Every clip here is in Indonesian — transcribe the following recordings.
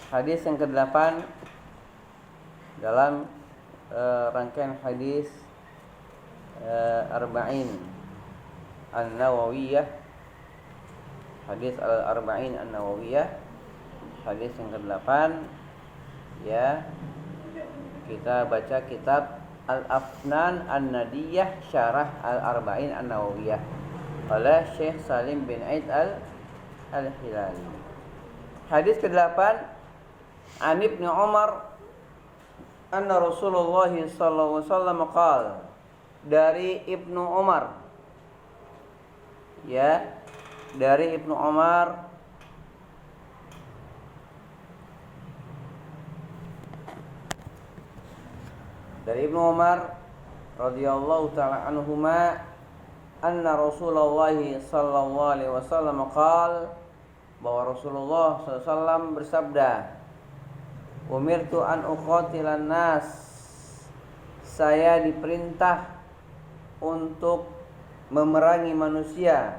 Hadis yang ke-8 dalam rangkaian hadis Arba'in An-Nawawiyah. Hadis Al-Arba'in An-Nawawiyah, hadis yang ke-8. Ya, kita baca kitab Al-Afnan An-Nadiyah Syarah Al-Arba'in An-Nawawiyah oleh Syekh Salim bin Aid Al-Hilali. Hadis ke-8, An Ibnu Umar anna Rasulullah sallallahu alaihi wasallam qala, dari Ibnu Umar, ya, dari Ibnu Umar radhiyallahu taala anhuma anna Rasulullah sallallahu alaihi wasallam qala, bahwa Rasulullah sallallahu alaihi wasallam bersabda, umirtu an uqatilan nas, saya diperintah untuk memerangi manusia.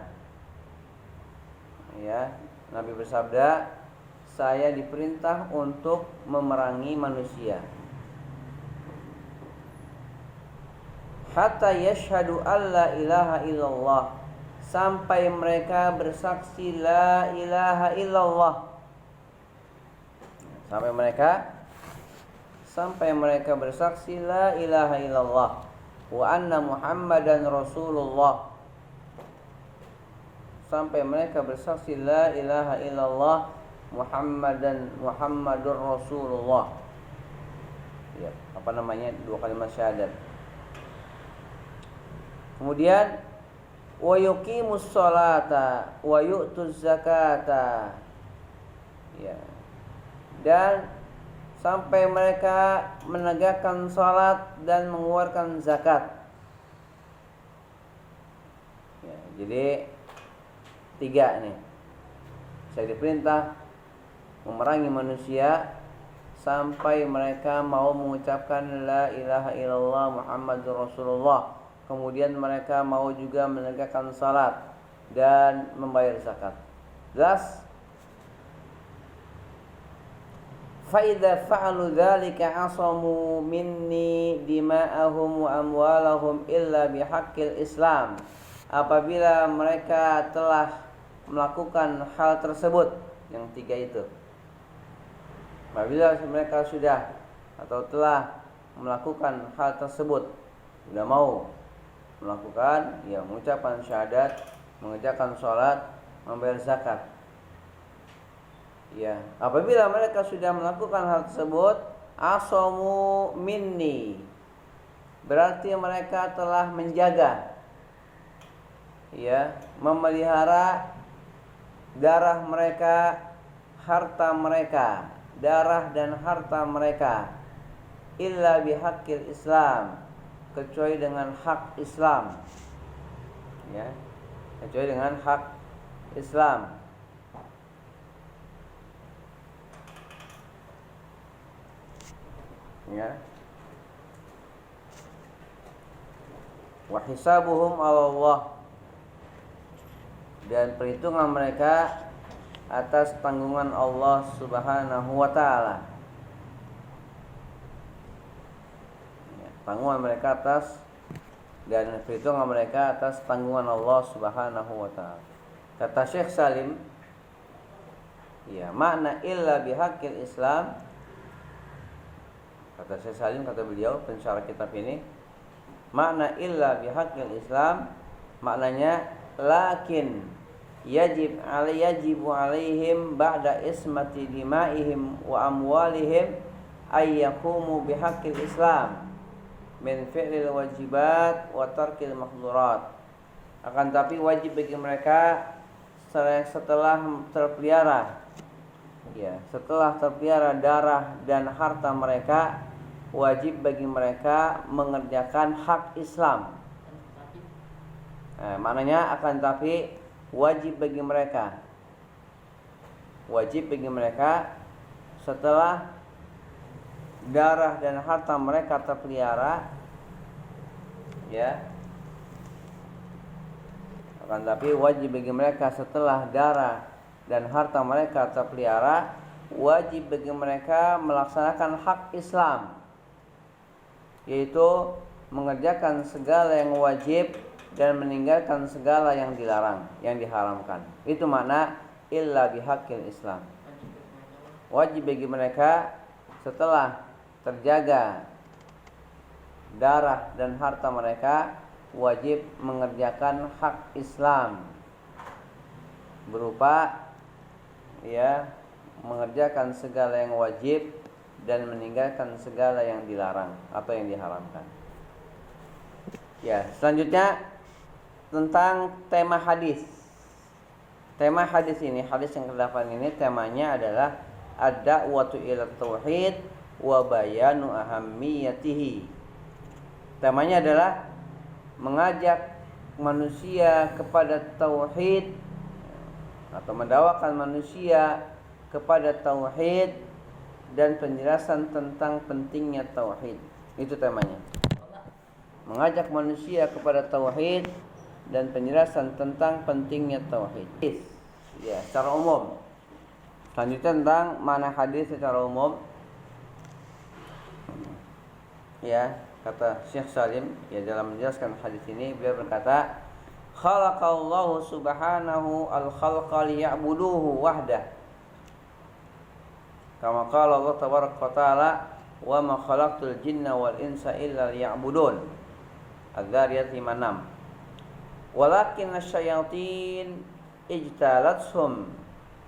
Ya, Nabi bersabda, saya diperintah untuk memerangi manusia. Hatta yashhadu alla ilaha illallah, sampai mereka bersaksi la ilaha illallah. Sampai mereka bersaksi la ilaha illallah wa anna Muhammadan Rasulullah, sampai mereka bersaksi la ilaha illallah Muhammadur Rasulullah. Ya, dua kalimat syahadat. Kemudian wa yuqimus sholata wa yu'tuz zakata. Ya. Dan sampai mereka menegakkan salat dan mengeluarkan zakat. Ya, jadi 3 nih. Saya diperintah memerangi manusia sampai mereka mau mengucapkan la ilaha illallah Muhammadur Rasulullah. Kemudian mereka mau juga menegakkan salat dan membayar zakat. Jelas? Fa'idha fa'alu dhalika asamu minni dima'ahum wa amwalahum illa bihaqqil Islam. Apabila mereka telah melakukan hal tersebut, yang 3 itu, apabila mereka sudah atau telah melakukan hal tersebut, sudah mau melakukan, ya, mengucapkan syahadat, mengerjakan sholat, membayar zakat. Ya, apabila mereka sudah melakukan hal tersebut, asamu minni, berarti mereka telah menjaga, ya, memelihara darah mereka, harta mereka, darah dan harta mereka, illa bihaqqil Islam, kecuali dengan hak Islam. Ya, kecuali dengan hak Islam. Ya. Wa hisabuhum 'ala Allah, dan perhitungan mereka atas tanggungan Allah Subhanahu wa taala. Ya, tanggungan mereka atas dan perhitungan mereka atas tanggungan Allah Subhanahu wa taala. Kata Syekh Salim, ya, makna illa bihaqqil Islam, kata Syekh Salim, kata beliau pensyarah kitab ini, makna illa bihaqqil Islam, maknanya lakin yajibu alaihim ba'da ismati dimaihim wa amwalihim ay yaqumu bihaqqil Islam min fi'lil wajibat wa tarkil mahdurat. Akan tapi wajib bagi mereka setelah terpelihara, ya, setelah terpelihara darah dan harta mereka, wajib bagi mereka mengerjakan hak Islam. Maknanya akan tapi wajib bagi mereka setelah darah dan harta mereka terpelihara, ya, akan tapi wajib bagi mereka setelah darah dan harta mereka terpelihara, wajib bagi mereka melaksanakan hak Islam, yaitu mengerjakan segala yang wajib dan meninggalkan segala yang dilarang, yang diharamkan. Itu makna illa bihaqqil Islam. Wajib bagi mereka setelah terjaga darah dan harta mereka, wajib mengerjakan hak Islam berupa mengerjakan segala yang wajib dan meninggalkan segala yang dilarang atau yang diharamkan. Selanjutnya tentang tema hadis. Tema hadis ini, hadis yang ke-8 ini temanya adalah ad-da'watu ila tauhid wa bayanu ahammiyatihi. Temanya adalah mengajak manusia kepada tauhid atau mendakwakan manusia kepada tauhid dan penjelasan tentang pentingnya tauhid. Itu temanya. Mengajak manusia kepada tauhid dan penjelasan tentang pentingnya tauhid. Secara umum. Selanjutnya tentang makna hadis secara umum. Kata Syekh Salim dalam menjelaskan hadis ini, beliau berkata, khalaqallahu subhanahu al-khalqa liya'buduhu wahdah. Kama qala Allah tabaraka wa ta'ala, wa ma khalaqtul jinna wal insa illa liya'budun. Az-Zariyat 56. Walakin asyayatin ijtalathum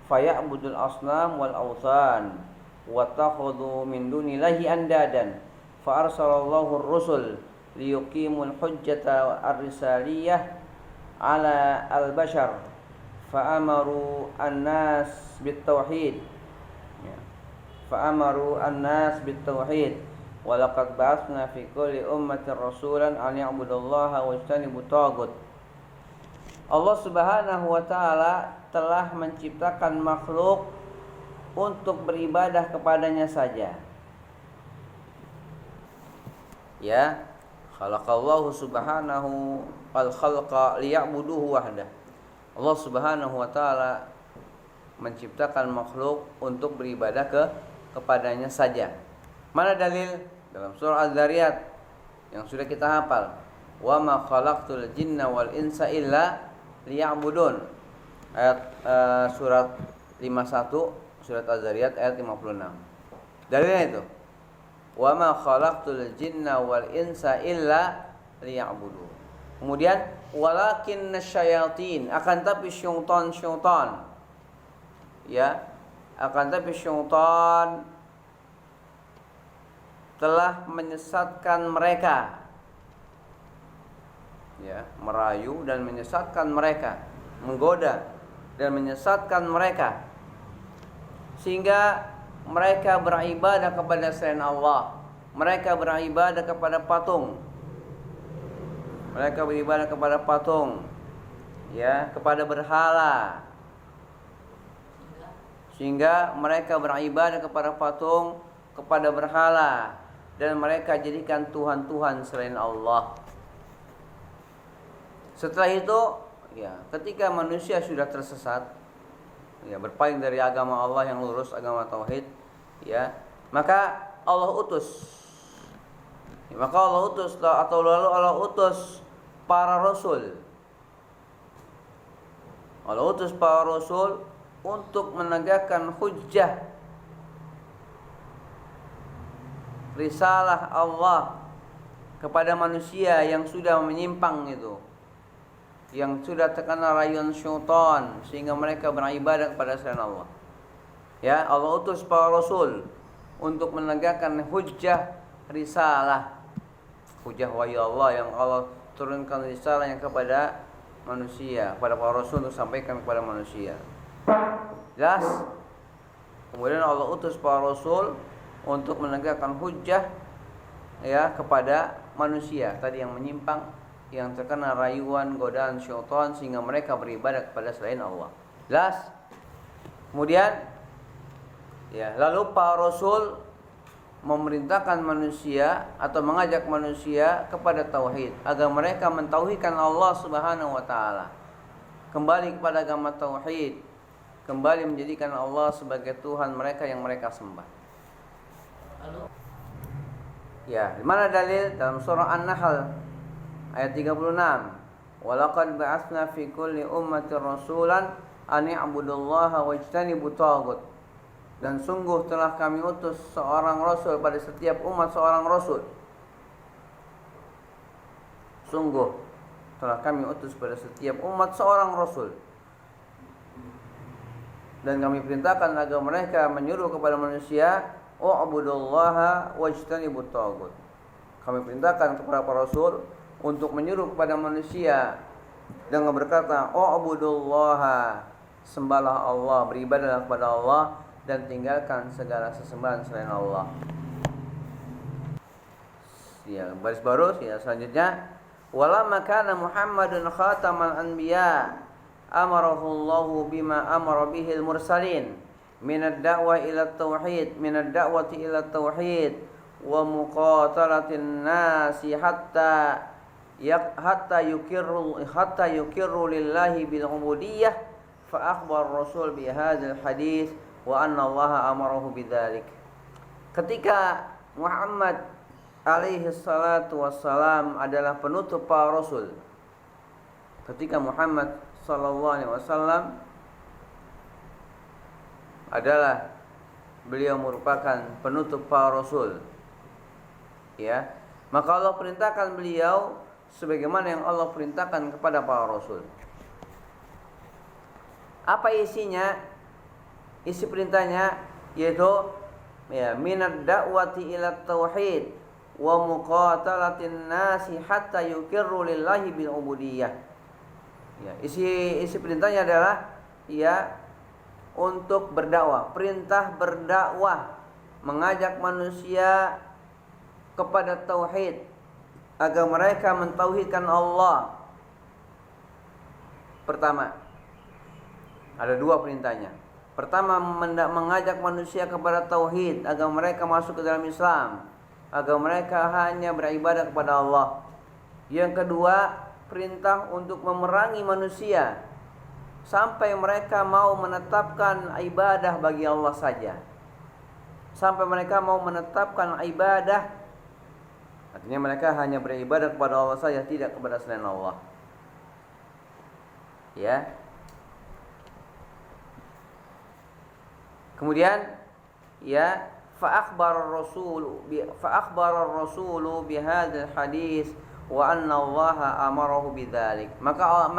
faya'budul asnam wal awthan wa takhudhu min dunillahi andadan fa arsalallahu ar-rusul liyuqimul hujjata ar-risaliyah ala al-bashar fa amaru an-nas bit-tauhid wa laqad ba'atsna fi kulli ummatin rasulan an ya'budullaha wa yajtanibut taghut. Allah Subhanahu wa taala telah menciptakan makhluk untuk beribadah kepadanya saja. Khalaqallahu subhanahu al-khalqa liya'buduhu wahdah. Allah Subhanahu wa taala menciptakan makhluk untuk beribadah kepadanya saja. Mana dalil? Dalam surah Az-Zariyat yang sudah kita hafal. Wa ma khalaqtul jinna wal insa illa liya'budun. Ayat surat 51 surat Az-Zariyat ayat 56. Dalilnya itu. Wa ma khalaqtul jinna wal insa illa liya'budun. Kemudian walakin nasyayatin, akan tapi syaitan telah menyesatkan mereka, merayu dan menyesatkan mereka, menggoda dan menyesatkan mereka, sehingga mereka beribadah kepada selain Allah, mereka beribadah kepada patung, kepada berhala, sehingga mereka beribadah kepada patung, kepada berhala, dan mereka jadikan Tuhan-Tuhan selain Allah. Setelah itu, ketika manusia sudah tersesat, berpaling dari agama Allah yang lurus, agama tauhid, maka Allah utus. Allah utus para rasul. Allah utus para rasul untuk menegakkan hujjah risalah Allah kepada manusia yang sudah menyimpang itu, yang sudah terkena rayuan syaitan sehingga mereka beribadah kepada selain Allah. Allah utus para rasul untuk menegakkan hujjah risalah, hujjah wahyu Allah yang Allah turunkan risalahnya kepada manusia, kepada para rasul untuk sampaikan kepada manusia. Jelas? Kemudian Allah utus para rasul untuk menegakkan hujjah kepada manusia tadi yang menyimpang, yang terkena rayuan godaan syaitan sehingga mereka beribadah kepada selain Allah. Jelas? Kemudian lalu para rasul memerintahkan manusia atau mengajak manusia kepada tauhid agar mereka mentauhidkan Allah Subhanahu wa taala, kembali kepada agama tauhid, kembali menjadikan Allah sebagai Tuhan mereka yang mereka sembah. Ya, di mana dalil? Dalam surah An-Nahl ayat 36. Walaqad ba'atsna fi kulli ummatin rasulan an i'budullaha wajtanibut taghut. Dan sungguh telah kami utus seorang rasul pada setiap umat seorang rasul. Sungguh telah kami utus pada setiap umat seorang rasul. Dan kami perintahkan agar mereka menyuruh kepada manusia, "U'budullaha wajtanibut taghut." Kami perintahkan kepada para rasul untuk menyuruh kepada manusia dengan berkata, "U'budullaha," sembahlah Allah, beribadahlah kepada Allah dan tinggalkan segala sesembahan selain Allah. Ya, baris baru ya, selanjutnya, "Walamma kana Muhammadun khatamal anbiya, amarahu Allahu bima amara bihil mursalin min ad-da'wah ila at-tauhid, min ad-da'wati ila at-tauhid wa muqatalatin nasi hatta yukirru lillahi bil ubudiyyah, fa akhbar Rasul bi hadzal hadits wa anna Allah amarahu bidzalik." Ketika Muhammad alaihi salatu wassalam adalah penutup para rasul, ketika Muhammad sallallahu alaihi wasallam adalah beliau merupakan penutup para rasul, ya, maka Allah perintahkan beliau sebagaimana yang Allah perintahkan kepada para rasul. Apa isinya? Isi perintahnya yaitu ya, minad da'wati ila tauhid wa muqatalatin nasi hatta yukirru lillahi bil ubudiyyah. Ya, isi perintahnya adalah ya untuk berdakwah, perintah berdakwah, mengajak manusia kepada tauhid agar mereka mentauhidkan Allah. Pertama, ada dua perintahnya. Pertama, mengajak manusia kepada tauhid agar mereka masuk ke dalam Islam, agar mereka hanya beribadah kepada Allah. Yang kedua, perintah untuk memerangi manusia sampai mereka mau menetapkan ibadah bagi Allah saja. Sampai mereka mau menetapkan ibadah, artinya mereka hanya beribadah kepada Allah saja, tidak kepada selain Allah. Ya. Kemudian ya, fa akhbar ar-rasulu bi hadzal hadis wa anna Allah amarahu bidzalik. Maka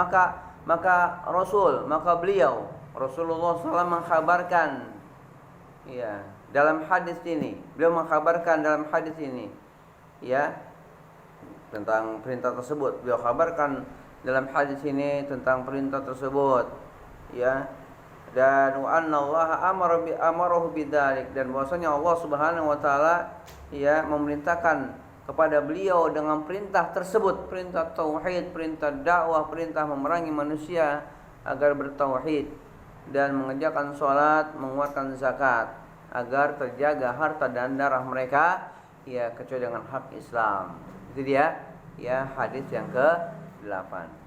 beliau Rasulullah SAW mengkhabarkan ya dalam hadis ini, ya tentang perintah tersebut. Beliau kabarkan dalam hadis ini tentang perintah tersebut, ya. Dan wa anna Allah amarahu bidzalik, dan bahwasanya Allah Subhanahu wa taala ya memerintahkan kepada beliau dengan perintah tersebut, perintah tauhid, perintah dakwah, perintah memerangi manusia agar bertauhid dan mengerjakan salat, mengeluarkan zakat agar terjaga harta dan darah mereka ya kecuali dengan hak Islam. Itu dia ya hadis yang ke-8.